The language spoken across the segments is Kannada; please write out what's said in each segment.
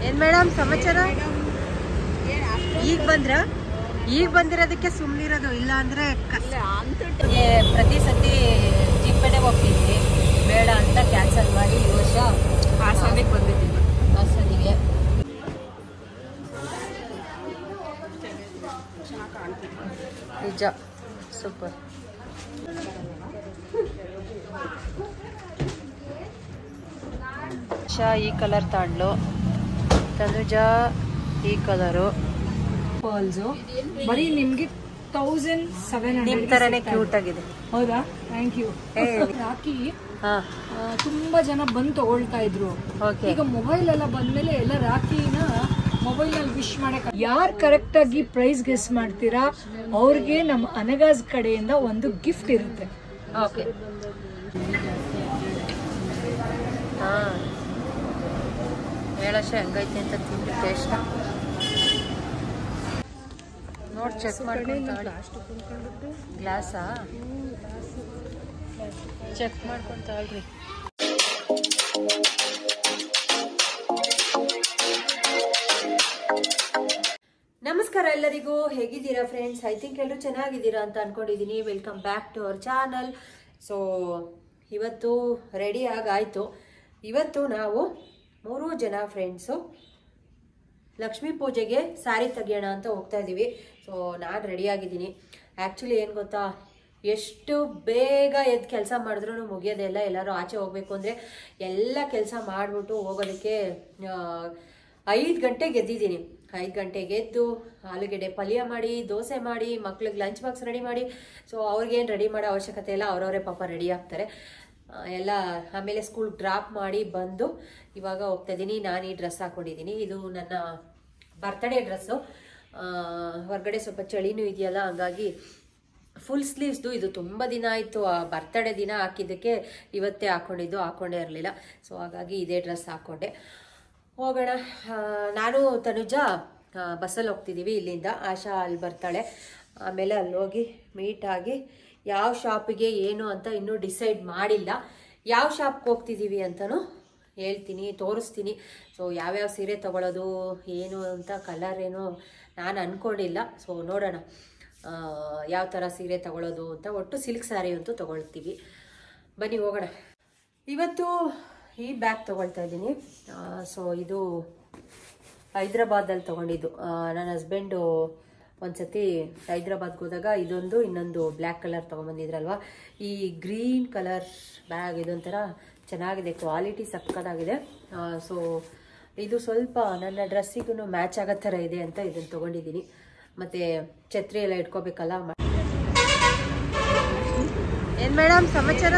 ಏನ್ ಮೇಡಮ್ ಸಮಾಚಾರ? ಈಗ ಬಂದಿರೋದಕ್ಕೆ ಸುಮ್ಮನಿರೋದು, ಇಲ್ಲ ಅಂದ್ರೆ ಪ್ರತಿ ಸತಿ ಜಿಪ್ಪೆನೆ ಹೋಗ್ತಿದ್ವಿ, ಬೇಡ ಅಂತ ಕ್ಯಾನ್ಸಲ್ ಮಾಡಿ ಈ ವರ್ಷ ಹಾಸನಿಗೆ ಬಂದಿದ್ದೀವಿ. ಹಾಸನಿಗೆ ನಿಜ ಸೂಪರ್. ಈ ಕಲರ್ ತಾಂಡ್ಲು, ತನುಜ ಈ ಕಲರು ಪರ್ಲ್ಸು ಬರೀ ನಿಮ್ಗೆ 1700 ನಿಮ್ ತರನೇ ಕ್ಯೂಟ್ ಆಗಿದೆ. ಹೌದಾ? Thank you. ರಾಖಿ ತುಂಬಾ ಜನ ಬಂದು ತಗೊಳ್ತಾ ಇದ್ರು. ಈಗ ಮೊಬೈಲ್ ಎಲ್ಲ ಬಂದ್ಮೇಲೆ ಎಲ್ಲ ರಾಖಿನ ಮೊಬೈಲ್ ನಲ್ಲಿ ವಿಶ್ ಮಾಡಕ್ ಯಾರು ಕರೆಕ್ಟ್ ಆಗಿ ಪ್ರೈಸ್ ಗೆಸ್ ಮಾಡ್ತೀರಾ ಅವ್ರಿಗೆ ನಮ್ಮ ಅನಗಾಸ್ ಕಡೆಯಿಂದ ಒಂದು ಗಿಫ್ಟ್ ಇರುತ್ತೆ. ಓಕೆ, ಹೇಳಶ ಹೆಂಗೈತೆ ಅಂತ ತಿಂದು ಟೇಸ್ಟ್ ನೋಡಿ ಚೆಕ್ ಮಾಡ್ಕೊಂಡು ಗ್ಲಾಸಾ ಚೆಕ್ ಮಾಡ್ಕೊಂಡು ತಾಳ್ರಿ. ನಮಸ್ಕಾರ ಎಲ್ಲರಿಗೂ, ಹೇಗಿದ್ದೀರಾ ಫ್ರೆಂಡ್ಸ್? ಐ ಥಿಂಕ್ ಎಲ್ಲರೂ ಚೆನ್ನಾಗಿದ್ದೀರಾ ಅಂತ ಅನ್ಕೊಂಡಿದ್ದೀನಿ. Welcome back to our channel. So ಇವತ್ತು ರೆಡಿ ಆಗಾಯಿತು. ಇವತ್ತು ನಾವು 3 ಜನ ಫ್ರೆಂಡ್ಸು ಲಕ್ಷ್ಮೀ ಪೂಜೆಗೆ ಸ್ಯಾರಿ ತೆಗಿಯೋಣ ಅಂತ ಹೋಗ್ತಾ ಇದ್ದೀವಿ. ಸೊ ನಾನು ರೆಡಿಯಾಗಿದ್ದೀನಿ. ಆ್ಯಕ್ಚುಲಿ ಏನು ಗೊತ್ತಾ, ಎಷ್ಟು ಬೇಗ ಎದ್ದು ಕೆಲಸ ಮಾಡಿದ್ರೂ ಮುಗಿಯೋದೇ ಇಲ್ಲ. ಎಲ್ಲರೂ ಆಚೆ ಹೋಗಬೇಕು ಅಂದರೆ ಎಲ್ಲ ಕೆಲಸ ಮಾಡಿಬಿಟ್ಟು ಹೋಗೋದಕ್ಕೆ 5 ಗಂಟೆಗೆ ಎದ್ದಿದ್ದೀನಿ. 5 ಗಂಟೆಗೆ ಎದ್ದು ಆಲೂಗೆಡ್ಡೆ ಪಲ್ಯ ಮಾಡಿ, ದೋಸೆ ಮಾಡಿ, ಮಕ್ಳಿಗೆ ಲಂಚ್ ಬಾಕ್ಸ್ ರೆಡಿ ಮಾಡಿ. ಸೊ ಅವ್ರಿಗೇನು ರೆಡಿ ಮಾಡೋ ಅವಶ್ಯಕತೆ ಇಲ್ಲ, ಅವರವರೇ ಪಾಪ ರೆಡಿ ಆಗ್ತಾರೆ ಎಲ್ಲ. ಆಮೇಲೆ ಸ್ಕೂಲ್ ಡ್ರಾಪ್ ಮಾಡಿ ಬಂದು ಇವಾಗ ಹೋಗ್ತಾ ಇದ್ದೀನಿ. ನಾನು ಈ ಡ್ರೆಸ್ ಹಾಕೊಂಡಿದ್ದೀನಿ, ಇದು ನನ್ನ ಬರ್ತಡೇ ಡ್ರೆಸ್ಸು. ಹೊರಗಡೆ ಸ್ವಲ್ಪ ಚಳಿನೂ ಇದೆಯಲ್ಲ, ಹಂಗಾಗಿ ಫುಲ್ ಸ್ಲೀವ್ಸ್ದು. ಇದು ತುಂಬ ದಿನ ಆಯಿತು, ಬರ್ತಡೇ ದಿನ ಹಾಕಿದ್ದಕ್ಕೆ ಇವತ್ತೇ ಹಾಕೊಂಡೇ ಇರಲಿಲ್ಲ. ಸೊ ಹಾಗಾಗಿ ಇದೇ ಡ್ರೆಸ್ ಹಾಕ್ಕೊಂಡೆ. ಹೋಗೋಣ. ನಾನು ತನುಜ ಬಸ್ಸಲ್ಲಿ ಹೋಗ್ತಿದ್ದೀವಿ ಇಲ್ಲಿಂದ. ಆಶಾ ಅಲ್ಲಿ ಬರ್ತಾಳೆ. ಆಮೇಲೆ ಅಲ್ಲಿ ಹೋಗಿ ಮೀಟ್ ಆಗಿ ಯಾವ ಶಾಪಿಗೆ ಏನು ಅಂತ ಇನ್ನೂ ಡಿಸೈಡ್ ಮಾಡಿಲ್ಲ. ಯಾವ ಶಾಪ್ಗೆ ಹೋಗ್ತಿದ್ದೀವಿ ಅಂತಲೂ ಹೇಳ್ತೀನಿ, ತೋರಿಸ್ತೀನಿ. ಸೊ ಯಾವ್ಯಾವ ಸೀರೆ ತೊಗೊಳ್ಳೋದು ಏನು ಅಂತ ಕಲರ್ ಏನು ನಾನು ಅಂದ್ಕೊಂಡಿಲ್ಲ. ಸೊ ನೋಡೋಣ ಯಾವ ಥರ ಸೀರೆ ತೊಗೊಳ್ಳೋದು ಅಂತ. ಒಟ್ಟು ಸಿಲ್ಕ್ ಸ್ಯಾರಿ ಅಂತೂ ತೊಗೊಳ್ತೀವಿ. ಬನ್ನಿ ಹೋಗೋಣ. ಇವತ್ತು ಈ ಬ್ಯಾಗ್ ತೊಗೊಳ್ತಾ ಇದ್ದೀನಿ. ಸೊ ಇದು ಹೈದ್ರಾಬಾದಲ್ಲಿ ತೊಗೊಂಡಿದ್ದು. ನನ್ನ ಹಸ್ಬೆಂಡು ಒಂದ್ಸತಿ ಹೈದ್ರಾಬಾದ್ಗೆ ಹೋದಾಗ ಇದೊಂದು, ಇನ್ನೊಂದು ಬ್ಲ್ಯಾಕ್ ಕಲರ್ ತೊಗೊಂಬಂದಿದ್ರಲ್ವ. ಈ ಗ್ರೀನ್ ಕಲರ್ ಬ್ಯಾಗ್ ಇದೊಂಥರ ಚೆನ್ನಾಗಿದೆ, ಕ್ವಾಲಿಟಿ ಸಕ್ಕತ್ತಾಗಿದೆ. ಸೊ ಇದು ಸ್ವಲ್ಪ ನನ್ನ ಡ್ರೆಸ್ಸಿಗೂ ಮ್ಯಾಚ್ ಆಗೋ ಥರ ಇದೆ ಅಂತ ಇದನ್ನು ತೊಗೊಂಡಿದ್ದೀನಿ. ಮತ್ತು ಛತ್ರಿ ಎಲ್ಲ ಇಟ್ಕೋಬೇಕಲ್ಲ. ಏನು ಮೇಡಮ್ ಸಮಾಚಾರ?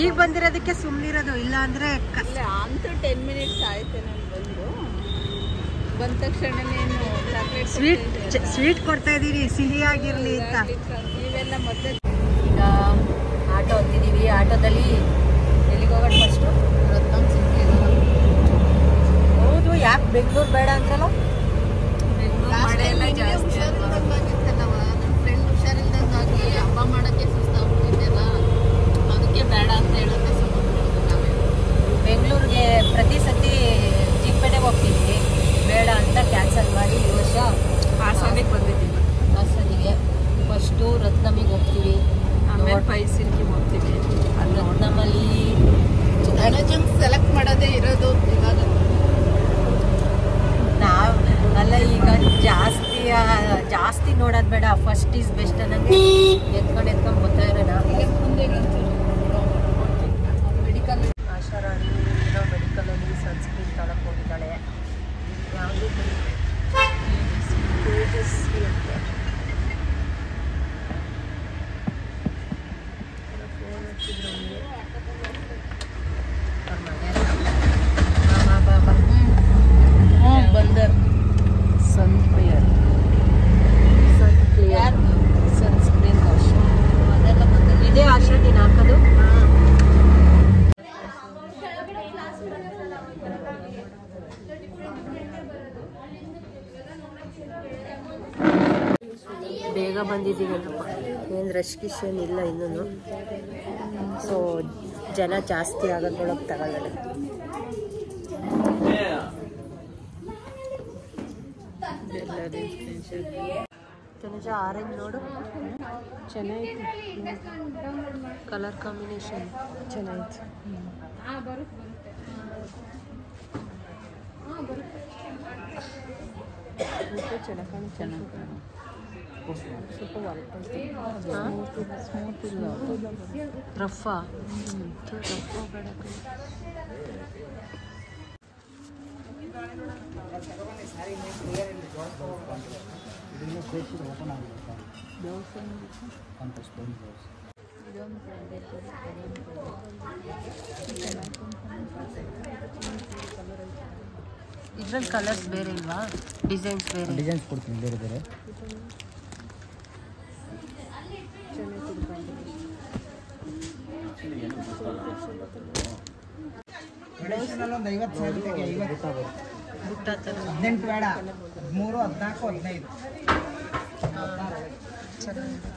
ಈಗ ಬಂದಿರೋದಕ್ಕೆ ಸುಮ್ಮನಿರೋದು, ಇಲ್ಲ ಅಂದರೆ ಅಂತೂ 10 ಮಿನಿಟ್ಸ್ ಆಯ್ತು ನಾನು ಬಂದ ತಕ್ಷಣನೇ ಸ್ವೀಟ್ ಕೊಡ್ತಾ ಇದ್ದೀರಿ, ಸಿಹಿಯಾಗಿರಲಿ ಅಂತ. ನೀವೆಲ್ಲ ಮೊದಲು ಈಗ ಆಟೋ ಹತ್ತಿದ್ದೀವಿ. ಆಟೋದಲ್ಲಿ ಎಲ್ಲಿಗೆ ಹೋಗೋಣ ಫಸ್ಟು? ಹೌದು, ಯಾಕೆ ಬೆಂಗಳೂರು ಬೇಡ ಅಂದ್ರಲ್ಲ? ನನ್ನ ಫ್ರೆಂಡ್ ಹುಷಾರಿಲ್ದಂಗಾಗಿ ಹಬ್ಬ ಮಾಡೋಕ್ಕೆ ಸುಸ್ತಾಗ್ಬಿಟ್ಟಿದ್ದೆಲ್ಲ, ಅದಕ್ಕೆ ಬೇಡ ಅಂತ ಹೇಳೋಕ್ಕೆ ಬೆಂಗಳೂರಿಗೆ ಪ್ರತಿ ಸತಿ ಜಿಪ್ಪೆನೆ ಹೋಗ್ತಿದ್ವಿ, ಬೇಡ ಅಂತ ಕ್ಯಾನ್ಸಲ್ ಮಾಡಿ ಈ ವರ್ಷ ಹಾಸನಿಗೆ ಬಂದಿದ್ದೀವಿ. ಹಾಸನಿಗೆ ಫಸ್ಟು ರತ್ನಮಿಗೆ ಹೋಗ್ತೀವಿ, ಆಮೇಲೆ ಪೈಸಿಲ್ಗೆ ಹೋಗ್ತೀವಿ. ರತ್ನಮಲ್ಲಿ ಸೆಲೆಕ್ಟ್ ಮಾಡೋದೇ ಇರೋದು ಇವಾಗ. ನಾವು ಅಲ್ಲ, ಈಗ ಜಾಸ್ತಿ ನೋಡೋದು ಬೇಡ, ಫಸ್ಟ್ ಈಸ್ ಬೆಸ್ಟ್ ಅನ್ನಂಗೆ ಎತ್ಕೊಂಡು ಬರ್ತಾ ಇರೋಣ. ಮೆಡಿಕಲ್ ಆಶಾರಾಣಿ ಏನೋ ಮೆಡಿಕಲಲ್ಲಿ ಸನ್ಸ್ಕ್ರೀನ್ ತೊಳಕ್ಕೆ ಹೋಗಿದ್ದಾಳೆ. ಯಾವುದೂ ಬಂದರ್ ಸನ್ಕ್ಲಿಯರ್ ಸನ್ಸ್ಕ್ರೀನ್ ಆಶಾ ಅದೆಲ್ಲ ಬಂದರ್. ಇದೇ ಆಶಾ ನೀನು ಹಾಕೋದು? ಬೇಗ ಬಂದಿದ್ದೀವಲ್ಲಪ್ಪ, ಏನು ರಶ್ ಗಿಶ್ ಏನಿಲ್ಲ ಇನ್ನೂ. ಸೊ ಜನ ಜಾಸ್ತಿ ಆಗೋದ್ರೊಳಗೆ ತಗೊಳ್ಳೋಣ. ತನುಜ ಆರೆಂಜ್ ನೋಡು, ಚೆನ್ನಾಗಿತ್ತು. ಕಲರ್ ಕಾಂಬಿನೇಷನ್ ಚೆನ್ನಾಗಿತ್ತು. ರಫಾ ಇದ್ರಲ್ಲಿ ಕಲರ್ಸ್ ಬೇರೆ ಇಲ್ವಾ? ಡಿಸೈನ್ಸ್ ಬೇರೆ? ಡಿಸೈನ್ಸ್ ಕೊಡ್ತೀನಿ ಬೇರೆ ಬೇರೆ. ಟ್ರೆಡಿಷನಲ್ ಒಂದು 50 ರೂಪಾಯಿಗೆ 50 ಬುಟ್ಟ ಥರ 18 ಬೇಡ, 13, 14, 15. ಚೆನ್ನಾಗಿದೆ.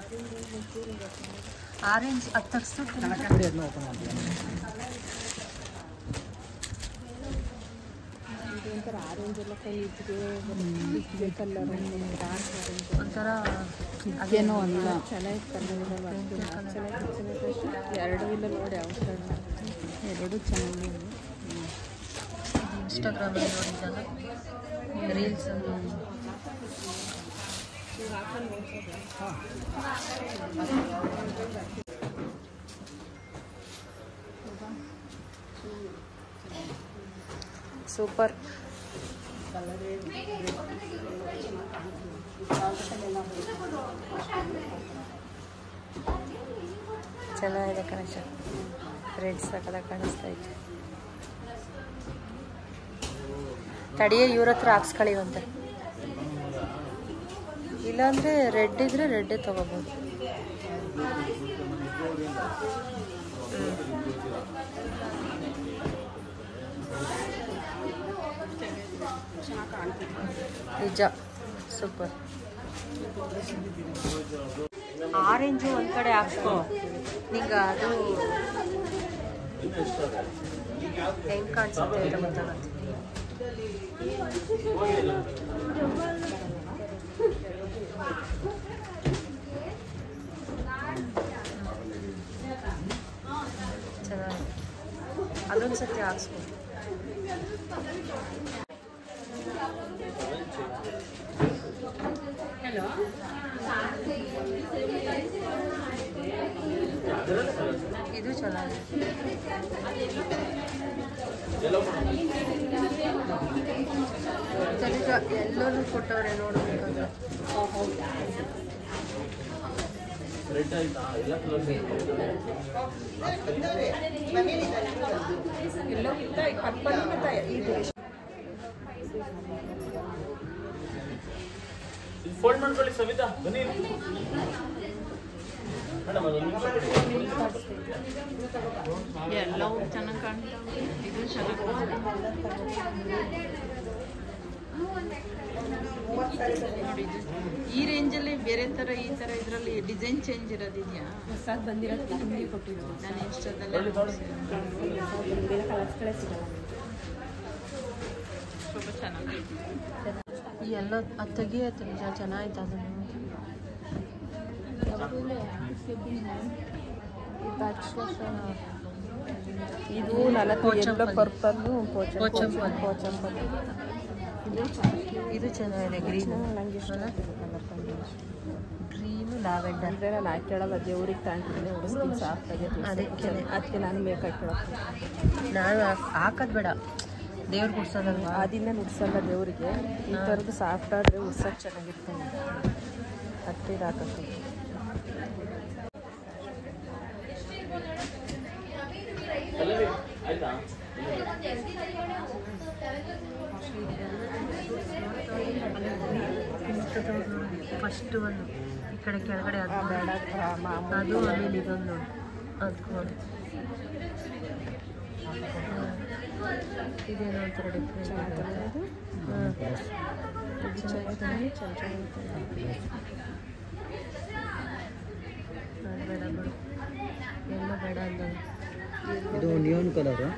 ಆರೆಂಜ್ ಅದು ತರಿಸ್ತು ಕನಕಾಂಬರಿ ಅದನ್ನ ಓಪನ್ ಮಾಡ್ತೀನಿ. ಆರೆಂಜ್ ಎಲ್ಲ ಕೈ ಇಟ್ಟಿಗೆ ಕಲರ್ ಒಂಥರ ಅದೇನೋ ಅಲ್ಲ. ಚೆನ್ನಾಗಿ ಎರಡು ಇಲ್ಲ ನೋಡಿ, ಯಾವ ಎರಡು ಚೆನ್ನಾಗಿ. ಇನ್ಸ್ಟಾಗ್ರಾಮಲ್ಲಿ ನೋಡಿದ್ದಲ್ಲ ರೀಲ್ಸ್. ಸೂಪರ್. ಚೆನ್ನಾಗಿದೆ ಕಣೇಶ. ರೆಡ್ ಸಕಲ ಕಾಣಿಸ್ತಾ ಇತ್ತು. ತಡಿಯೇ ಇವ್ರ ಹತ್ರ ಹಾಕ್ಸ್ಕೊಳ್ಳಿವಂತೆ, ಇಲ್ಲಾಂದರೆ ರೆಡ್ ಇದ್ರೆ ರೆಡ್ಡೇ ತೊಗೋಬೋದು. ನಿಜ ಸೂಪರ್. ಆರೆಂಜು ಒಂದು ಕಡೆ ಹಾಕ್ಸ್ಕೋ, ನಿಂಗೆ ಅದು ಹೆಂಗೆ ಕಾಣಿಸುತ್ತೆ ಅಂತ ಗೊತ್ತಾಗತ್ತೆ. ಚೆನ್ನಾಗಿ ಅದೊಂದು ಸತಿ ಹಾಕ್ಸ್ಕೊ. ಹಲೋ, ಇದು ಚೆನ್ನಾಗಿದೆ. ತನಿಜ ಎಲ್ಲರೂ ಕೊಟ್ಟವ್ರೆ ನೋಡ್ಬೇಕಂದ್ರೆ. ಫೋನ್ ಮಾಡ್ಕೊಳ್ಳಿ ಸವಿತಾ, ಬನ್ನಿ ಎಲ್ಲವೂ ಚೆನ್ನಾಗಿ ಕಾಣ್ತಾವೆ. ಇದು ಚೆನ್ನಾಗಿ ನೋಡಿ. ಈ ರೇಂಜಲ್ಲಿ ಬೇರೆ ಥರ ಈ ಥರ ಇದರಲ್ಲಿ ಡಿಸೈನ್ ಚೇಂಜ್ ಇರೋದಿದೆಯಾ? ಹೊಸದು ಬಂದಿರೋದಕ್ಕೆ ನಿಮಗೆ ಕೊಟ್ಟಿರೋದು. ನಾನು ಇನ್ಸ್ಟಾದಲ್ಲಿ ಸ್ವಲ್ಪ ಚೆನ್ನಾಗೈತೆ. ಎಲ್ಲ ಅದು ತೆಗಿಯತ್ತೆ ನಿಜ, ಚೆನ್ನಾಯ್ತು ಅದನ್ನು. ಇದು 40 ಪರ್ಪಲ್ಲು ಪೋಚಂಪಲ್. ಇದು ಚೆನ್ನಾಗಿದೆ. Green green lavender. ಅಂದರೆ ನಾನು ಹಾಕ್ಕೊಳ್ಳಲ್ಲ, ದೇವ್ರಿಗೆ ತಾಂತೀನಿ ಉಡಿಸ್ತೀನಿ ಸಾಫ್ಟಾಗಿ. ಅದಕ್ಕೆ ನಾನು ಮೇಕಪ್ ಹಾಕ್ಕೊಳ್ಳೋದು. ನಾನು ಹಾಕೋದು ಬೇಡ, ದೇವ್ರಿಗೆ ಉಡ್ಸೋದಲ್ವ, ಅದನ್ನ ಉಡ್ಸಲ್ಲ ದೇವರಿಗೆ. ಈ ಥರದ್ದು ಸಾಫ್ಟ್ ಆದರೆ ಉಡ್ಸೋಕೆ ಚೆನ್ನಾಗಿರ್ತಾನೆ. ಅದಕ್ಕೆ ಇದು ಹಾಕೋದು. ಆಯ್ತಾ? ಫಸ್ಟ್ ಒಂದು ಈ ಕಡೆ ಕೆಳಗಡೆ ಅದು ಬೇಡ, ಅದು ಆಮೇಲೆ ಇದೊಂದು ಅದಕ್ಕೂ ಇದೇನೋ ಒಂಥರ ಡಿಫ್ರೆಂಟ್. ಬೇಡ ಬಿಡು, ಎಲ್ಲ ಬೇಡ ಅಂದಾಗ. ಇದು neon colour.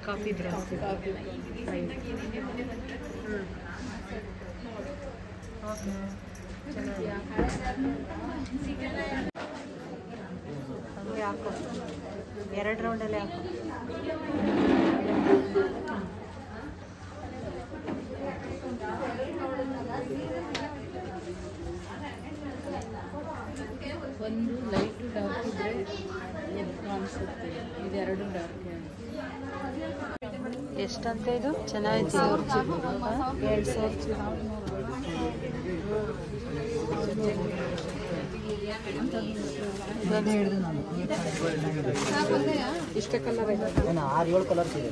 Coffee dress. Okay, ಹಂಗೆ ಹಾಕು, 2 ರೌಂಡಲ್ಲೇ ಹಾಕು. ಒಂದು ಲೈಟ್ ಡಾರ್ಕ್ ಇದ್ರೆ ಕಾಣಿಸುತ್ತೆ, ಇದೆರಡು ಡಾರ್ಕ್. ಎಷ್ಟಂತ ಇದು? ಚೆನ್ನಾಗಿ 2,000. ಇಷ್ಟ ಕಲರ್ ಇದೆ, 6-7 ಕಲರ್ಸ್ ಇದೆ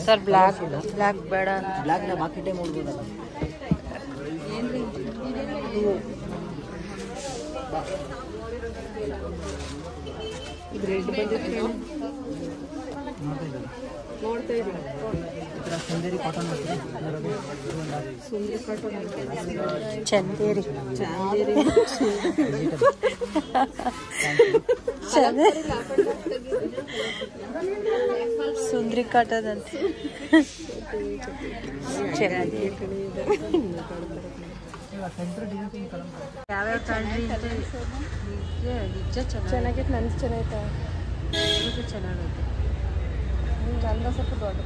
ಸರ್. ಬ್ಲ್ಯಾಕ್ ಬೇಡ, ಬ್ಲ್ಯಾಕ್ ಬಾಕಿ ಟೈಮ್ ನೋಡ್ಬೋದಲ್ಲ. ಇದು ರೆಡ್ ಬಂದಿದೆ, ನೋಡ್ತಾ ಇದ್ದೀನಿ. ಚಂದೇರಿ ಕಾಟನ್ ಸುಂದರಿ ಕಾಟನ್, ಚಂದೇರಿ ಸುಂದ್ರಿ ಕಾಟದಂತೆ. ಯಾವ್ಯಾವ ಕಂಡ್ರಿ ಅಂತ ನಿಜ ಚೆನ್ನಾಗೈತೆ. ನನ್ಗೆ ಚೆನ್ನಾಗೈತೆ, ಚೆನ್ನಾಗೈತೆ. ಚಂದ ಸ್ವಲ್ಪ ದೊಡ್ಡ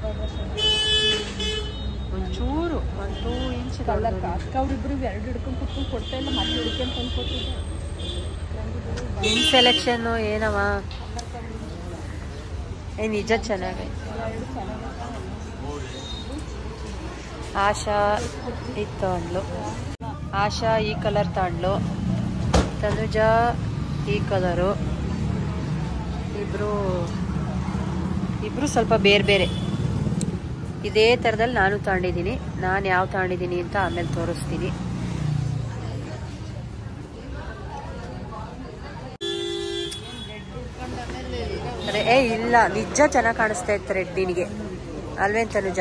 ಒಂಚೂರು 1-2 ಇಂಚ್ ಕಲರ್ ಅಕ್ಕ ಅವ್ರಿಬ್ರು 2 ಹಿಡ್ಕೊಂಡು ಕುತ್ಕೊಂಡು ಕೊಡ್ತಾ ಇಲ್ಲ, ಮತ್ತೆ ಹಿಡ್ಕೊಂಡು ತಂದು ಕೊಟ್ಟಿದ್ದೆ. ನಿನ್ ಸೆಲೆಕ್ಷನ್ನು ಏನವ? ನಿಜ ಚೆನ್ನಾಗೈತೆ. ಆಶಾ ಇದು ತಗೊಂಡ್ಲು, ಆಶಾ ಈ ಕಲರ್ ತಗೊಂಡ್ಲು, ತನುಜಾ ಈ ಕಲರು. ಇಬ್ರು ಸ್ವಲ್ಪ ಬೇರೆ ಬೇರೆ. ಇದೇ ಥರದಲ್ಲಿ ನಾನು ತಗೊಂಡಿದ್ದೀನಿ. ನಾನು ಯಾವ ತಗೊಂಡಿದ್ದೀನಿ ಅಂತ ಆಮೇಲೆ ತೋರಿಸ್ತೀನಿ. ಇಲ್ಲ, ನಿಜ ಚೆನ್ನಾಗಿ ಕಾಣಿಸ್ತಾ ಇತ್ತು ರೆಡ್ ನಿನಗೆ ಅಲ್ವೇನ್ ತನುಜ?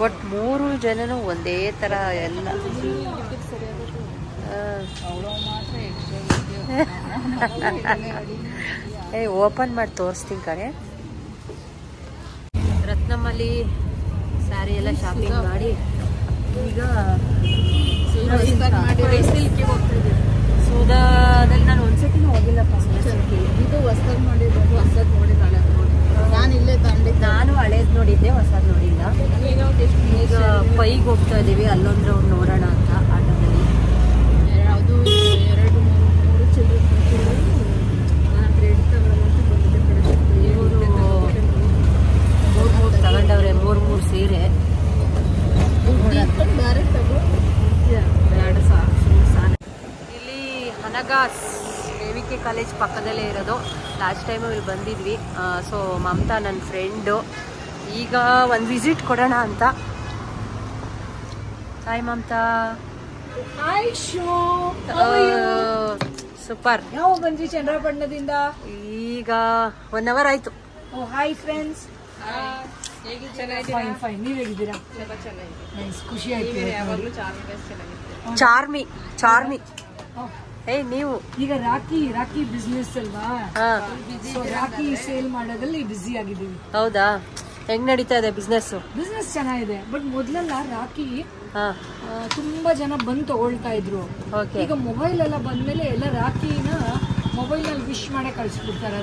ಒಟ್ಟು 3 ಜನನು ಒಂದೇ ಥರ ಎಲ್ಲ. ಓಪನ್ ಮಾಡಿ ತೋರಿಸ್ತೀನಿ ಕಣೆ. ರತ್ನಮ್ಮಲ್ಲಿ ಸ್ಯಾರಿ ಎಲ್ಲ ಶಾಪಿಂಗ್ ಮಾಡಿ ಈಗ ಸೌದಾದಲ್ಲಿ ನಾನು ಒಂದ್ಸತಿನೂ ಹೋಗಿಲ್ಲಪ್ಪ. ಇದು ಹೊಸದು ಮಾಡಿದ್ದು, ಹೊಸದು ನೋಡಿದ್ದಾಳೆ. ನಾನು ಇಲ್ಲೇ ತಂಡಿದ್ದೆ. ನಾನು ಹಳೇದು ನೋಡಿದ್ದೆ, ಹೊಸದು ನೋಡಿಲ್ಲ. ಈಗ ಪೈಗೆ ಹೋಗ್ತಾ ಇದ್ದೀವಿ, ಅಲ್ಲೊಂದು ರೌಂಡ್ ನೋಡೋಣ ಅಂತ ಆಟೋದಲ್ಲಿ. ಅದು 2-3 ಚಿಲ್ಲರೆ ನಾನು ರೆಡ್ ತಗೊಳ್ಳೋಣ ಅಂತ ಬಂದಿದ್ದೆ. ಮೂರು ತಗೊಂಡವ್ರೆ, 3 ಸೀರೆ. ಬೇರೆ ತಗೋ, ಎರಡು ಸಾಕು. ಇಲ್ಲಿ ಹನಗಾಸ್ AVK ಕಾಲೇಜ್ ಪಕ್ಕದಲ್ಲೇ ಇರೋದು. ಲಾಸ್ಟ್ ಟೈಮು ಇಲ್ಲಿ ಬಂದಿದ್ವಿ. ಸೊ ಮಮತಾ ನನ್ನ ಫ್ರೆಂಡು. ಈಗ ಒಂದು ವಿಸಿಟ್ ಕೊಡೋಣ ಅಂತ. Hi Mamata. Hi show, super. ಯಾವ ಬಂದ್ರಿ ಚಂದ್ರಪಟ್ಟಣದಿಂದ? ಈಗ 1 ಅವರ್ ಆಯ್ತು. ಓ ಹಾಯ್ ಫ್ರೆಂಡ್ಸ್. ಫೈನ್ ಫೈನ್, ನೀವ್ ಹೇಗಿದ್ದೀರಾ? ನೈಸ್, ಖುಷಿ ಆಯ್ತು. ಚಾರ್ಮಿ ನೀವು ಈಗ ರಾಖಿ ಬಿಸ್ನೆಸ್ ಅಲ್ವಾ? ಸೊ ರಾಖಿ ಸೇಲ್ ಮಾಡೋದ್ರಲ್ಲಿ ಬಿಸಿ ಆಗಿದ್ದೀವಿ. ಹೌದಾ? ಹೆಂಗ್ ನಡೀತಾ ಇದೆ ಬಿಸ್ನೆಸ್? ಬಿಸ್ನೆಸ್ ಚೆನ್ನಾಗಿದೆ. ಬಟ್ ಮೊದ್ಲೆಲ್ಲ ರಾಖಿ ತುಂಬಾ ಜನ ಬಂದು ತಗೊಳ್ತಾ ಇದ್ರು. ಈಗ ಮೊಬೈಲ್ ಎಲ್ಲ ಬಂದ್ಮೇಲೆ ಎಲ್ಲ ರಾಖಿನ ಮೊಬೈಲ್ ನಲ್ಲಿ ವಿಶ್ ಮಾಡೇ ಕಳಿಸ್ಬಿಡ್ತಾರೆ.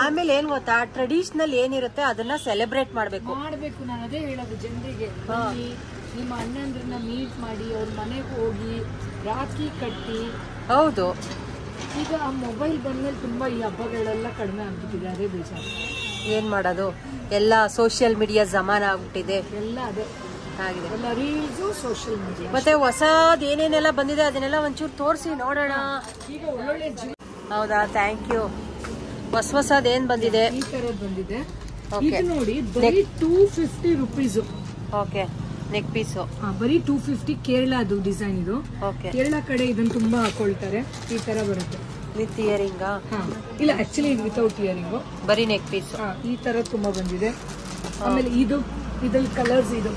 ಆಮೇಲೆ ಏನ್ ಗೊತ್ತಾ, ಟ್ರೆಡಿಷನಲ್ ಏನಿರುತ್ತೆ ಅದನ್ನ ಸೆಲೆಬ್ರೇಟ್ ಮಾಡ್ಬೇಕು. ನಾನು ಅದೇ ಹೇಳೋದು ಜನರಿಗೆ, ನಿಮ್ಮ ಅಣ್ಣಂದ್ರನ್ನ ಮೀಟ್ ಮಾಡಿ ಅವ್ರ ಮನೆಗೆ ಹೋಗಿ ರಾಖಿ ಕಟ್ಟಿ. ಹೌದು, ಈಗ ಆ ಮೊಬೈಲ್ ಬಂದ್ಮೇಲೆ ತುಂಬಾ ಈ ಹಬ್ಬಗಳೆಲ್ಲ ಕಡಿಮೆ ಆಗ್ಬಿಟ್ಟಿದೆ. ಅದೇ ಬೇಜಾರು. ಏನ್ ಮಾಡೋದು, ಎಲ್ಲ ಸೋಷಿಯಲ್ ಮೀಡಿಯಾ ಜಮಾನ ಆಗ್ಬಿಟ್ಟಿದೆ. ಎಲ್ಲ ಅದೇ ಆಗಿದೆ, ಎಲ್ಲ ರೀಲ್ಸು, ಸೋಷಿಯಲ್ ಮೀಡಿಯಾ. ಮತ್ತೆ ಹೊಸದ್ ಏನೇನೆಲ್ಲ ಬಂದಿದೆ ಅದನ್ನೆಲ್ಲ ಒಂಚೂರು ತೋರಿಸಿ ನೋಡೋಣ. ಈಗ ಒಳ್ಳೊಳ್ಳೆ ಹೌದಾ? Thank you. ಹೊಸದ್ ಏನ್ ಬಂದಿದೆ? ಈ ತರದ್ ಬಂದಿದೆ. ಇದು ನೋಡಿ, ಬರೀ 250 ರೂಪೀಸ್. Okay, neck piece. ಬರೀ 250. ಕೇರಳದು ಡಿಸೈನ್ ಇದು. ಕೇರಳ ಕಡೆ ಇದನ್ನ ತುಂಬಾ ಹಾಕೊಳ್ತಾರೆ. ಈ ತರ ಬರುತ್ತೆ ವಿತ್ ಇಯರಿಂಗ್. ಇಲ್ಲ, ಆಕ್ಚುಲಿ ಇದು ವಿತೌಟ್ ಇಯರಿಂಗು, ಬರೀ ನೆಕ್ ಪೀಸ್. ಈ ತರ ತುಂಬಾ ಬಂದಿದೆ. ಆಮೇಲೆ ಇದ್ರಲ್ಲಿ ಕಲರ್ಸ್ ಇದು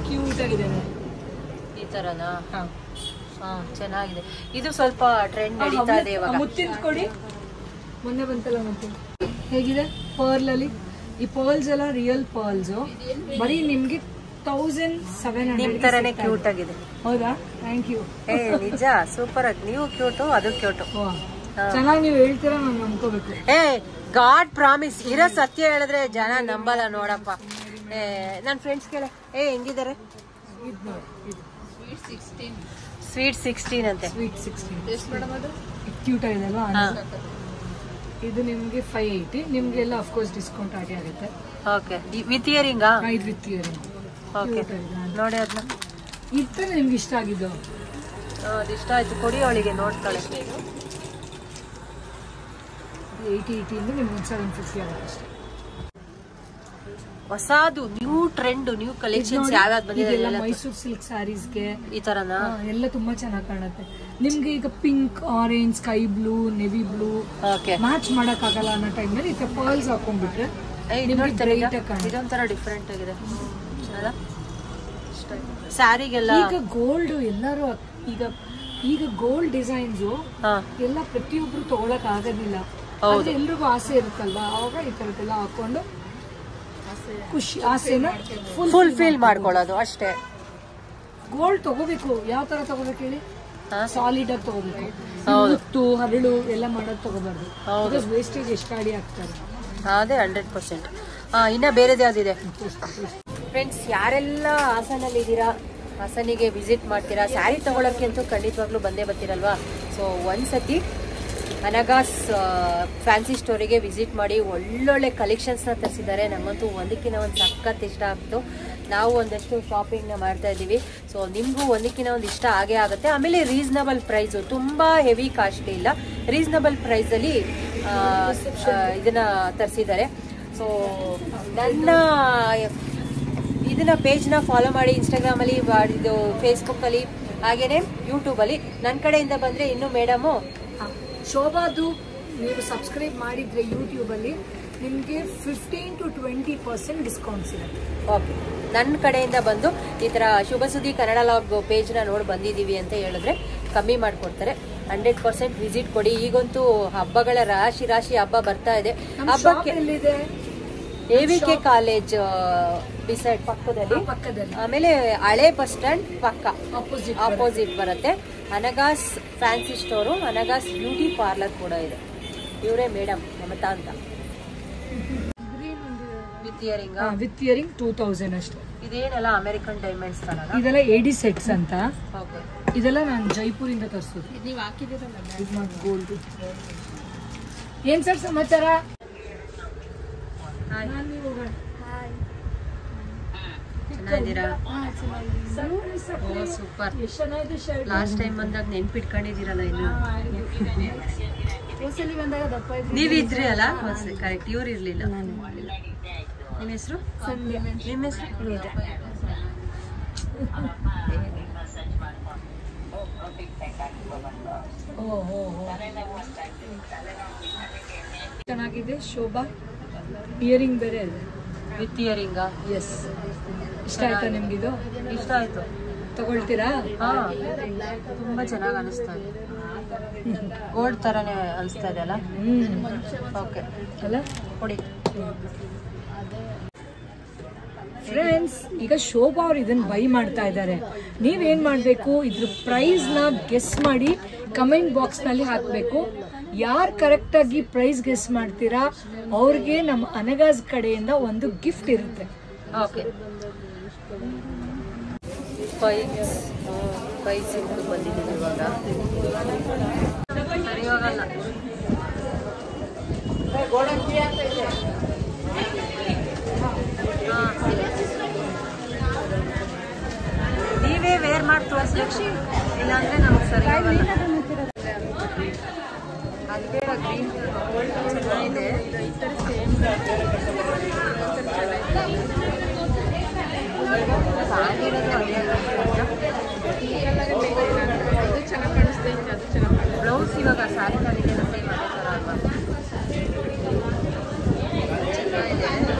ಕ್ಯೂಟ್ ಆಗಿದೆ. ಈ ತರನಾ? ಚೆನ್ನಾಗಿದೆ. ಇದು ಸ್ವಲ್ಪ ಟ್ರೆಂಡ್ ನಡೀತಾ ಇದೆ ಇವಾಗ. ಮುತ್ತಿನ ಕೊಡಿ, ಮೊನ್ನೆ ಬಂತಲ್ಲ ಮುತ್ತಿನ. ಹೇಗಿದೆ ಪರ್ಲ್ ಅಲ್ಲಿ? ಈ ಪರ್ಲ್ಸ್ ಎಲ್ಲ ರಿಯಲ್ ಪರ್ಲ್ಸ್, ಬರೀ ನಿಮ್ಗೆ 1700. ನಿಮ್ ತರನೇ ಕ್ಯೂಟ್ ಆಗಿದೆ. ಹೌದಾ? Thank you. ನಿಜ ಸೂಪರ್ ಆಗಿ. ನೀವು ಕ್ಯೂಟು, ಅದು ಕ್ಯೂಟು. ಚೆನ್ನಾಗಿ ನೀವು ಹೇಳ್ತೀರಾ, ನಾನು ನಂಬ್ಕೋಬೇಕು. God promise. ಇರೋ ಸತ್ಯ ಹೇಳಿದ್ರೆ ಜನ ನಂಬಲ್ಲ ನೋಡಪ್ಪ. ನನ್ನ ಫ್ರೆಂಡ್ಸ್ ಕೇಳ, ಹೆಂಗಿದ್ದಾರೆ? ಸ್ವೀಟ್ 16 ಅಂತೆ. ಸ್ವೀಟ್ 16 ಕ್ಯೂಟ್ ಆಗಿದೆ ಅಲ್ವಾ? ಇದು ನಿಮ್ಗೆ 580. ನಿಮ್ಗೆಲ್ಲ ಆಫ್ ಕೋರ್ಸ್ ಡಿಸ್ಕೌಂಟ್ ಆಗೇ ಆಗುತ್ತೆ. ಓಕೆ, ವಿತ್ ಇಯರಿಂಗಾ? ಇದು ವಿತ್ ಇಯರಿಂಗ್. ಓಕೆ, ನೋಡಿ ಅದನ್ನ. ಇರ್ತಾನೆ ನಿಮ್ಗೆ ಇಷ್ಟ ಆಗಿದ್ದು? ಅದು ಇಷ್ಟ ಆಯ್ತು, ಕೊಡಿ ಅವಳಿಗೆ, ನೋಡ್ತಾಳೆ. 80 ಇಂದ ನಿಮ್ಗೆ 750 ಆಗುತ್ತೆ ಅಷ್ಟೇ. ಹೊಸದು ನ್ಯೂ ಟ್ರೆಂಡ್, ನ್ಯೂ ಕಲೆಕ್ಷನ್ಸ್ ಯಾವ್ಯಾವ್ದು ಬಂದಿದೆ? ಮೈಸೂರು ಸಿಲ್ಕ್ ಸ್ಯಾರೀಸ್ಗೆ ಈ ತರನಾ ಎಲ್ಲ ತುಂಬಾ ಚೆನ್ನಾಗಿ ಕಾಣುತ್ತೆ. ನಿಮ್ಗೆ ಈಗ pink, orange, sky blue, navy blue match ಮಾಡಕ್ ಆಗಲ್ಲ ಅನ್ನೋ ಟೈಮ್ ನಲ್ಲಿ ಈ ಪರ್ಲ್ಸ್ ಹಾಕೊಂಡ್ಬಿಟ್ರೆ ಇದೊಂಥರ ಡಿಫ್ರೆಂಟ್ ಆಗಿದೆ ಸ್ಯಾರಿಗೆಲ್ಲ. ಈಗ ಗೋಲ್ಡ್ ಎಲ್ಲರೂ ಈಗ ಗೋಲ್ಡ್ ಡಿಸೈನ್ಸ್ ಎಲ್ಲ ಪ್ರತಿಯೊಬ್ರು ತಗೊಳಕ್ ಆಗೋದಿಲ್ಲ. ಎಲ್ರಿಗೂ ಆಸೆ ಇರುತ್ತಲ್ವಾ, ಅವಾಗ ಈ ತರದ್ದೆಲ್ಲ ಹಾಕೊಂಡು ಖುಷಿ ಆಸೆನ ಫುಲ್ಫಿಲ್ ಮಾಡ್ಕೊಳ್ಳೋದು ಅಷ್ಟೇ. ಗೋಲ್ಡ್ ತಗೋಬೇಕು. ಯಾವ ತರ ತಗೋಬೇಕು ಹೇಳಿ? ಸಾಲಿಡ್ ಆಗಿ ತಗೋಬೇಕು. ಮುತ್ತು ಹರಳು ಎಲ್ಲ ಮಾಡೋದು ತಗೋಬಾರ್ದು. ವೇಸ್ಟೇಜ್ ಎಷ್ಟು ಅಡಿ ಆಗ್ತಾರೆ. ಅದೇ 100%. ಇನ್ನ ಬೇರೆದು ಯಾವ್ದಿದೆ ಫ್ರೆಂಡ್ಸ್? ಯಾರೆಲ್ಲ ಹಾಸನಲ್ಲಿ ಇದ್ದೀರಾ, ಹಾಸನಿಗೆ ವಿಸಿಟ್ ಮಾಡ್ತೀರಾ, ಸ್ಯಾರಿ ತಗೊಳಕ್ಕೆ ಅಂತೂ ಖಂಡಿತವಾಗ್ಲೂ ಬಂದೇ ಬರ್ತೀರಲ್ವಾ. ಸೊ ಒಂದ್ಸತಿ ಅನಗಾಸ್ ಫ್ಯಾನ್ಸಿ ಸ್ಟೋರಿಗೆ ವಿಸಿಟ್ ಮಾಡಿ. ಒಳ್ಳೊಳ್ಳೆ ಕಲೆಕ್ಷನ್ಸ್ನ ತರಿಸಿದ್ದಾರೆ. ನಮಗಂತೂ ಒಂದಕ್ಕಿಂತ ಒಂದು ಸಖತ್ ಇಷ್ಟ ಆಗ್ತು. ನಾವು ಒಂದಷ್ಟು ಶಾಪಿಂಗ್ನ ಮಾಡ್ತಾ ಇದ್ದೀವಿ. ಸೊ ನಿಮಗೂ ಒಂದಕ್ಕಿಂತ ಒಂದು ಇಷ್ಟ ಆಗೇ ಆಗುತ್ತೆ. ಆಮೇಲೆ ರೀಸನಬಲ್ ಪ್ರೈಸು, ತುಂಬ ಹೆವಿ ಕಾಸ್ಟ್ಲಿ ಇಲ್ಲ, ರೀಸನಬಲ್ ಪ್ರೈಸಲ್ಲಿ ಇದನ್ನು ತರಿಸಿದ್ದಾರೆ. ಸೊ ನನ್ನ ಇದನ್ನ ಪೇಜ್ನ ಫಾಲೋ ಮಾಡಿ ಇನ್ಸ್ಟಾಗ್ರಾಮಲ್ಲಿ, ಇದು ಫೇಸ್ಬುಕ್ಕಲ್ಲಿ, ಹಾಗೆಯೇ ಯೂಟ್ಯೂಬಲ್ಲಿ. ನನ್ನ ಕಡೆಯಿಂದ ಬಂದರೆ ಇನ್ನೂ ಮೇಡಮು ಶೋಭಾದು ನೀವು ಸಬ್ಸ್ಕ್ರೈಬ್ ಮಾಡಿದ್ರೆ ಯೂಟ್ಯೂಬಲ್ಲಿ ನಿಮಗೆ 15 to 20% ಡಿಸ್ಕೌಂಟ್ ಸಿಗುತ್ತೆ. ಓಕೆ, ನನ್ನ ಕಡೆಯಿಂದ ಬಂದು ಈ ಥರ ಶುಭ ಸುದ್ದಿ ಕನ್ನಡ ಲಾಗ್ ಪೇಜ್ನ ನೋಡಿ ಬಂದಿದ್ದೀವಿ ಅಂತ ಹೇಳಿದ್ರೆ ಕಮ್ಮಿ ಮಾಡಿಕೊಡ್ತಾರೆ. 100% ವಿಸಿಟ್ ಕೊಡಿ. ಈಗಂತೂ ಹಬ್ಬಗಳ ರಾಶಿ ಹಬ್ಬ ಬರ್ತಾ ಇದೆ. ಹಬ್ಬಕ್ಕೆ AVK ಕಾಲೇಜ್ ಬಿಸೈಡ್ ಪಕ್ಕದಲ್ಲಿ, ಆಮೇಲೆ ಹಳೆ ಬಸ್ ಸ್ಟ್ಯಾಂಡ್ ಪಕ್ಕ ಆಪೋಸಿಟ್ ಬರುತ್ತೆ. ಅನಗಾಸ್ ಫ್ಯಾನ್ಸಿ ಸ್ಟೋರು, ಅನಗಾಸ್ ಬ್ಯೂಟಿ ಪಾರ್ಲರ್ ಕೂಡ ಇದೆ. ಇವರೇ ಮೇಡಮ್ ಮಮತಾ ಅಂತ. ವಿತ್ ಇಯರಿಂಗ್ 2000 ಅಷ್ಟೇ. ಇದೇನೆಲ್ಲ ಅಮೆರಿಕನ್ ಡೈಮಂಡ್ಸ್ ತರ? ಇದೆಲ್ಲ AD ಸೆಟ್ಸ್ ಅಂತ. ಇದೆಲ್ಲ ನಾನು ಜೈಪುರಿಂದ ತರಿಸೋದು. ನೀವು ಹಾಕಿದ್ದೀರಲ್ಲ ಗೋಲ್ಡ್. ಏನ್ ಸರ್ ಸಮಾಚಾರ? ಚೆನ್ನಾಗಿದ್ದೀರಾ? ಸೂಪರ್. ಲಾಸ್ಟ್ ಟೈಮ್ ಬಂದಾಗ ನೆನ್ಪಿಟ್ಕೊಂಡಿದ್ದೀರಲ್ಲ ಇನ್ನು. ನೀವಿದ್ರಿ ಅಲ್ಲ? ಕರೆಕ್ಟ್, ಇವ್ರು ಇರ್ಲಿಲ್ಲ. ನಿಮ್ಮ ಹೆಸರು? ನಿಮ್ಮ ಹೆಸರು? ಚೆನ್ನಾಗಿದೆ. ಶೋಭಾ ಇಯರಿಂಗ್ ಬೇರೆ ಇದೆ. ವಿತ್ ಇಯರಿಂಗಾ? ಎಸ್. ಇಷ್ಟ ಆಯ್ತಾ ನಿಮ್ಗಿದು? ಇಷ್ಟ ಆಯ್ತು. ತಗೊಳ್ತೀರಾ? ತುಂಬಾ ಚೆನ್ನಾಗಿ ಅನಿಸ್ತಾ ಇದೆ. ಗೋಲ್ಡ್ ತರನೇ ಅನಿಸ್ತಾ ಇದೆ ಅಲ್ಲ? ಓಕೆ ಅಲ್ಲ, ಕೊಡಿ. ಫ್ರೆಂಡ್ಸ್, ಈಗ ಶೋಭಾ ಅವ್ರು ಇದನ್ನ ಬೈ ಮಾಡ್ತಾ ಇದ್ದಾರೆ. ನೀವೇನ್ ಮಾಡ್ಬೇಕು, ಇದ್ರ ಪ್ರೈಸ್ ನ ಗೆಸ್ ಮಾಡಿ ಕಮೆಂಟ್ ಬಾಕ್ಸ್ ನಲ್ಲಿ ಹಾಕ್ಬೇಕು. ಯಾರು ಕರೆಕ್ಟ್ ಆಗಿ ಪ್ರೈಸ್ ಗೆಸ್ ಮಾಡ್ತೀರಾ ಅವ್ರಿಗೆ ನಮ್ಮ ಅನಗಾಸ್ ಕಡೆಯಿಂದ ಒಂದು ಗಿಫ್ಟ್ ಇರುತ್ತೆ. ಓಕೆ, ಪ್ರೈಸ್ ಬಂದಿದ್ದೀವಿ ಇವಾಗ. ಸರಿ ಹೋಗಲ್ಲ. ನೀವೇ ವೇರ್ ಮಾಡಿ ತೋರಿಸ್ಬೇಕು, ಇಲ್ಲಾಂದ್ರೆ ನಮಗೆ ಸರಿ ಹೋಗಲ್ಲ. ಅದು ಬೇಡ, ಗ್ರೀನ್ ಚೆನ್ನಾಗಿದೆ. ಬ್ಲೌಸ್ ಇವಾಗ ಸ್ಯಾರಿ ಕಲಿಗೆ ಸೇಮ್ ಅದೇ ಥರ ಅಲ್ವಾ? ಚೆನ್ನಾಗಿದೆ.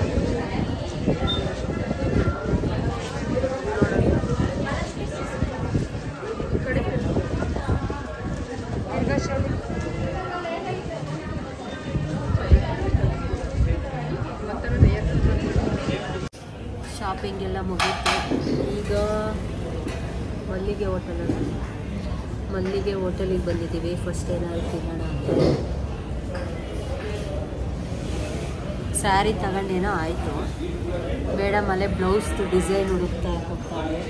ಶಾಪಿಂಗ್ ಎಲ್ಲ ಮುಗೀತು. ಈಗ ಮಲ್ಲಿಗೆ ಹೋಟೆಲಿಗೆ ಬಂದಿದ್ದೀವಿ. ಫಸ್ಟ್ ಏನಾದ್ರು ತಿನ್ನೋಣ ಅಂತ. ಸ್ಯಾರಿ ತಗೊಂಡೇನೋ ಆಯಿತು. ಮೇಡಮ್ ಅಲ್ಲೇ ಬ್ಲೌಸ್ದು ಡಿಸೈನ್ ಹುಡುಕ್ತಾ ಹೋಗ್ತಾಳೆ.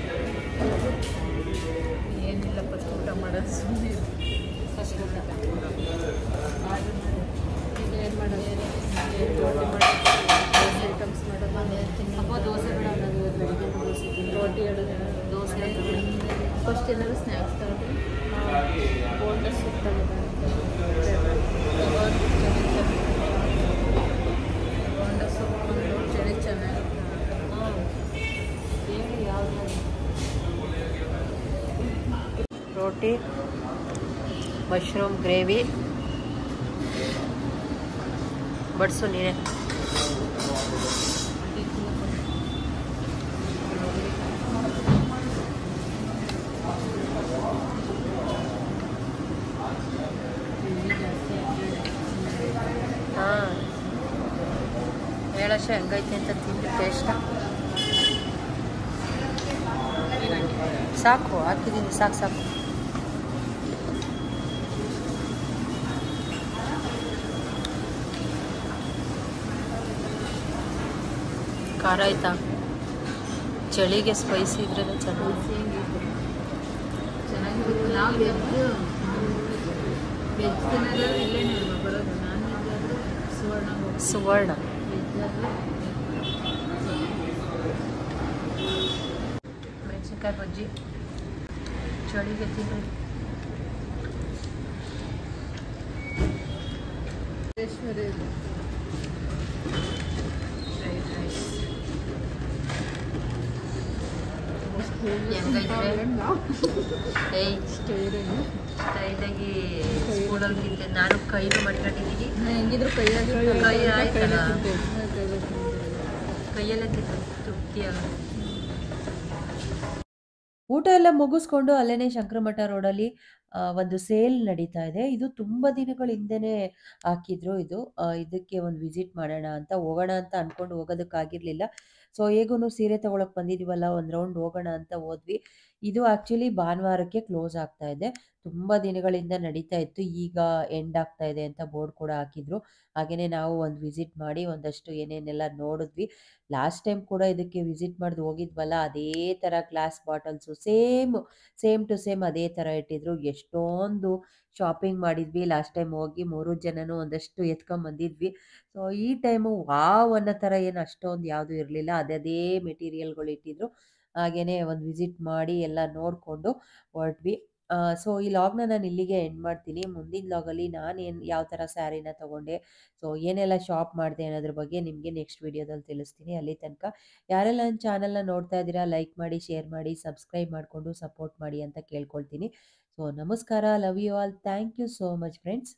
ಏನಿಲ್ಲ, ಫಸ್ಟ್ ಊಟ ಮಾಡೋದು ಸುಮ್ಮನೆ. ಫಸ್ಟ್ ಊಟ ಏನು ಮಾಡೋದು? ರೋಟಿ ಮಾಡೋದು, ದೋಸೆ ಐಟಮ್ಸ್ ಮಾಡೋದು. ಅಪ್ಪ ದೋಸೆ ಬೇಡ ಅನ್ನೋದು. ಬೆಳಿಗ್ಗೆ ದೋಸೆ ತಿಂದು ರೋಟಿ ಹೇಳೋದು, ದೋಸೆ ಫಸ್ಟ್ ಏನಾದ್ರು ಸ್ನ್ಯಾಕ್ಸ್ ತಗೊಂಡು ಬೋಂಡ ಸೂಪ್ ತಗೋದು. ಬೋಂಡ ಸೂಪ್ ಚಳಿ ಚೆನ್ನಾಗಿರುತ್ತೆ. ಹೇಳಿ ಯಾವುದು. ರೋಟಿ, ಮಶ್ರೂಮ್ ಗ್ರೇವಿ ಬಡ್ಸು ನೀನೆ. ಹಾಂ, ಹೇಳಶ ಹೆಂಗೈತೆ ಅಂತ ತಿಂದು ಟೇಸ್ಟ. ಸಾಕು ಹಾಕಿದ್ದೀನಿ, ಸಾಕು. ಖಾರ ಆಯ್ತಾ? ಚಳಿಗೆ ಸ್ಪೈಸಿ ಇದ್ರೆ ಚೆನ್ನಾಗಿರುತ್ತೆ. ನಾವು ವೆಜ್ ತಿನ್ನೋದು ಇಲ್ಲೇನೆ ಅಲ್ವಾ ಬರೋದು. ನಾನ್ ವೆಜ್ ಆದರೆ ಸುವರ್ಣ ಮೆಣಸಿನ್ಕಾಯಿ ಬಜ್ಜಿ ಚಳಿಗೆ ತಿನ್ರಿ. ಸ್ಟೈಲಾಗಿ ಸ್ಕೂಲಲ್ಲಿ ತಿಂತೆ. ನಾನು ಕೈನೂ ಮಾಡ್ಕೊಂಡಿದ್ದೀನಿ. ಹೆಂಗಿದ್ರು ಕೈಯಾಗಿ ಕೈ ಆಯ್ತಲ್ಲ, ಕೈಯಲ್ಲೇ ತಿಂತ ತೃಪ್ತಿಯಾಗುತ್ತೆ. ಊಟ ಎಲ್ಲ ಮುಗಿಸ್ಕೊಂಡು ಅಲ್ಲೇನೆ ಶಂಕರಮಠ ರೋಡಲ್ಲಿ ಒಂದು ಸೇಲ್ ನಡೀತಾ ಇದೆ. ಇದು ತುಂಬ ದಿನಗಳ ಹಿಂದೆನೇ ಹಾಕಿದ್ರು. ಇದಕ್ಕೆ ಒಂದು ವಿಸಿಟ್ ಮಾಡೋಣ ಅಂತ ಹೋಗೋಣ ಅಂತ ಅನ್ಕೊಂಡು ಹೋಗೋದಕ್ಕಾಗಿರ್ಲಿಲ್ಲ. ಸೊ ಹೇಗೂ ಸೀರೆ ತಗೊಳಕ್ ಬಂದಿದೀವಲ್ಲ, ಒಂದು ರೌಂಡ್ ಹೋಗೋಣ ಅಂತ ಹೋದ್ವಿ. ಇದು ಆ್ಯಕ್ಚುಲಿ ಭಾನುವಾರಕ್ಕೆ ಕ್ಲೋಸ್ ಆಗ್ತಾ ಇದೆ. ತುಂಬ ದಿನಗಳಿಂದ ನಡೀತಾ ಇತ್ತು. ಈಗ ಎಂಡ್ ಆಗ್ತಾ ಇದೆ ಅಂತ ಬೋರ್ಡ್ ಕೂಡ ಹಾಕಿದ್ರು. ಹಾಗೆಯೇ ನಾವು ಒಂದು ವಿಸಿಟ್ ಮಾಡಿ ಒಂದಷ್ಟು ಏನೇನೆಲ್ಲ ನೋಡಿದ್ವಿ. ಲಾಸ್ಟ್ ಟೈಮ್ ಕೂಡ ಇದಕ್ಕೆ ವಿಸಿಟ್ ಮಾಡಿದ್ ಹೋಗಿದ್ವಲ್ಲ, ಅದೇ ಥರ glass bottles same to same ಅದೇ ಥರ ಇಟ್ಟಿದ್ರು. ಎಷ್ಟೊಂದು ಶಾಪಿಂಗ್ ಮಾಡಿದ್ವಿ ಲಾಸ್ಟ್ ಟೈಮ್ ಹೋಗಿ. 3 ಜನನೂ ಒಂದಷ್ಟು ಎತ್ಕೊಂಬಂದಿದ್ವಿ. ಸೊ ಈ ಟೈಮು ವಾವ್ ಅನ್ನೋ ಥರ ಏನು ಅಷ್ಟೊಂದು ಯಾವುದೂ ಇರಲಿಲ್ಲ. ಅದೇ ಮೆಟೀರಿಯಲ್ಗಳು ಇಟ್ಟಿದ್ರು. ಹಾಗೆಯೇ ಒಂದು ವಿಸಿಟ್ ಮಾಡಿ ಎಲ್ಲ ನೋಡಿಕೊಂಡು ಹೊರಟ್ವಿ. ಸೊ ಈ ಲಾಗ್ನ ನಾನು ಇಲ್ಲಿಗೆ ಎಂಡ್ ಮಾಡ್ತೀನಿ. ಮುಂದಿನ ಲಾಗಲ್ಲಿ ನಾನೇನು ಯಾವ ಥರ ಸ್ಯಾರಿನ ತೊಗೊಂಡೆ, ಸೊ ಏನೆಲ್ಲ ಶಾಪ್ ಮಾಡಿದೆ ಅನ್ನೋದ್ರ ಬಗ್ಗೆ ನಿಮಗೆ ನೆಕ್ಸ್ಟ್ ವೀಡಿಯೋದಲ್ಲಿ ತಿಳಿಸ್ತೀನಿ. ಅಲ್ಲಿ ತನಕ ಯಾರೆಲ್ಲ ನನ್ನ ಚಾನಲ್ನ ನೋಡ್ತಾ ಇದ್ದೀರಾ, ಲೈಕ್ ಮಾಡಿ, ಶೇರ್ ಮಾಡಿ, ಸಬ್ಸ್ಕ್ರೈಬ್ ಮಾಡಿಕೊಂಡು ಸಪೋರ್ಟ್ ಮಾಡಿ ಅಂತ ಕೇಳ್ಕೊಳ್ತೀನಿ. ಸೊ ನಮಸ್ಕಾರ, love you all, thank you so much friends.